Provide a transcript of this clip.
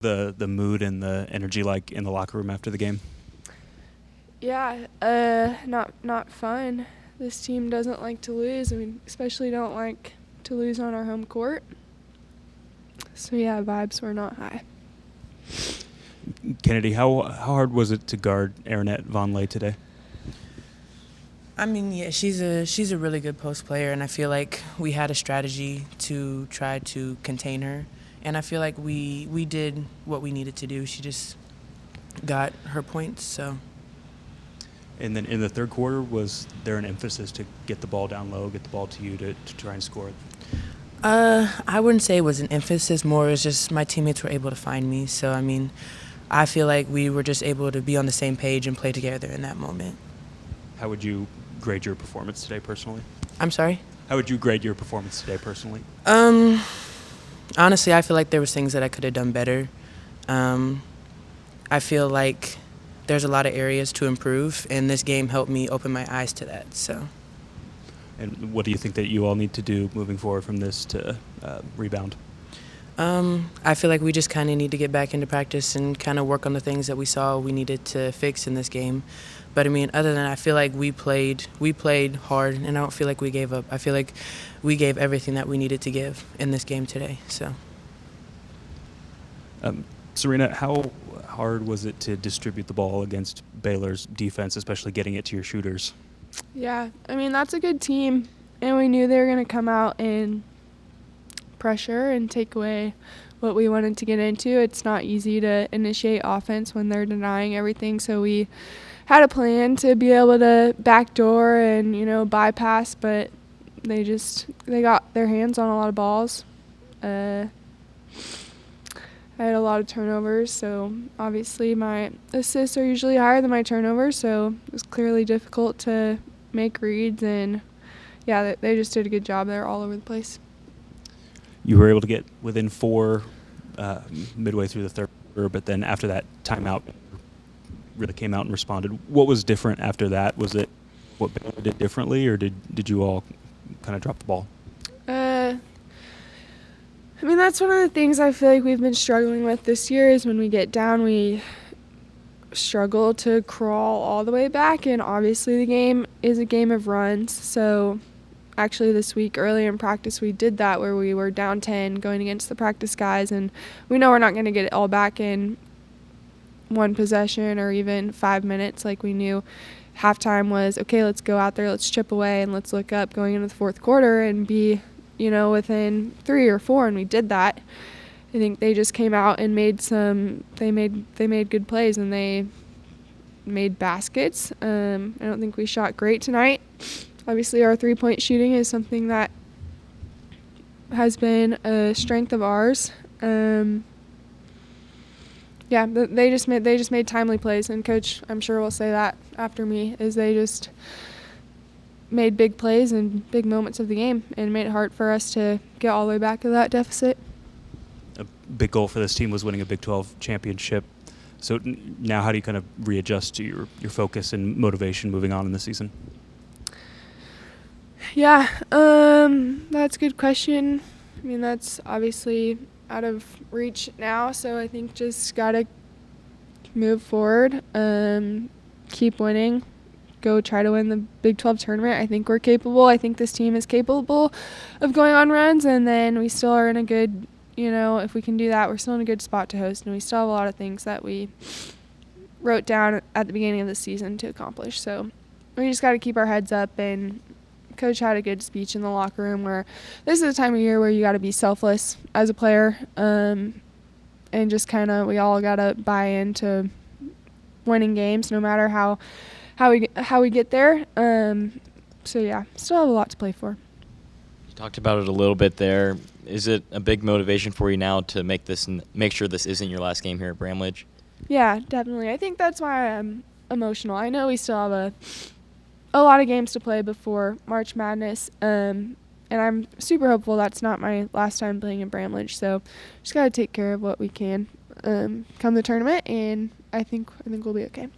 the mood and the energy like in the locker room after the game? Yeah, not fun. This team doesn't like to lose. I mean, especially don't like to lose on our home court. So yeah, vibes were not high. Kennedy, how hard was it to guard Aaronette Vonleh today? I mean, yeah, she's a really good post player, and I feel like we had a strategy to try to contain her, and I feel like we did what we needed to do. She just got her points, so. And then in the third quarter, was there an emphasis to get the ball down low, get the ball to you to try and score? I wouldn't say it was an emphasis. More it was just my teammates were able to find me. So, I mean, I feel like we were just able to be on the same page and play together in that moment. How would you grade your performance today personally? I'm sorry? How would you grade your performance today personally? Honestly, I feel like there was things that I could have done better. I feel like there's a lot of areas to improve, and this game helped me open my eyes to that. So. And what do you think that you all need to do moving forward from this to rebound? I feel like we just kind of need to get back into practice and kind of work on the things that we saw we needed to fix in this game. But, I mean, other than that, I feel like we played hard, and I don't feel like we gave up. I feel like we gave everything that we needed to give in this game today. So. Serena, how hard was it to distribute the ball against Baylor's defense, especially getting it to your shooters? Yeah, I mean, that's a good team, and we knew they were going to come out and pressure and take away what we wanted to get into. It's not easy to initiate offense when they're denying everything, so we had a plan to be able to backdoor and, bypass, but they got their hands on a lot of balls. I had a lot of turnovers, so obviously my assists are usually higher than my turnovers, so it was clearly difficult to make reads, and yeah, they just did a good job. They're all over the place. You were able to get within 4 midway through the third quarter, but then after that timeout really came out and responded. What was different after that? Was it what Baylor did differently, or did you all kind of drop the ball? I mean, that's one of the things I feel like we've been struggling with this year is when we get down, we struggle to crawl all the way back, and obviously the game is a game of runs. So actually this week early in practice we did that where we were down 10 going against the practice guys, and we know we're not going to get it all back in one possession or even 5 minutes. Like we knew halftime was, okay, let's go out there, let's chip away, and let's look up going into the fourth quarter and be within 3 or 4, and we did that. I think they just came out and made good plays, and they made baskets. I don't think we shot great tonight. Obviously, our three-point shooting is something that has been a strength of ours. They just made timely plays, and Coach, I'm sure, will say that after me, is they just made big plays and big moments of the game and made it hard for us to get all the way back to that deficit. A big goal for this team was winning a Big 12 championship. So now how do you kind of readjust to your focus and motivation moving on in the season? Yeah, that's a good question. I mean, that's obviously out of reach now, so I think just got to move forward, keep winning. Go try to win the Big 12 tournament. I think we're capable. I think this team is capable of going on runs, and then we still are in a good, if we can do that, we're still in a good spot to host, and we still have a lot of things that we wrote down at the beginning of the season to accomplish. So we just got to keep our heads up, and Coach had a good speech in the locker room where this is the time of year where you got to be selfless as a player, and just kind of we all got to buy into winning games no matter how we get there. So yeah, still have a lot to play for. You talked about it a little bit there. Is it a big motivation for you now to make sure this isn't your last game here at Bramlage? Yeah, definitely. I think that's why I'm emotional. I know we still have a lot of games to play before March Madness, and I'm super hopeful that's not my last time playing in Bramlage. So just got to take care of what we can come the tournament, and I think we'll be okay.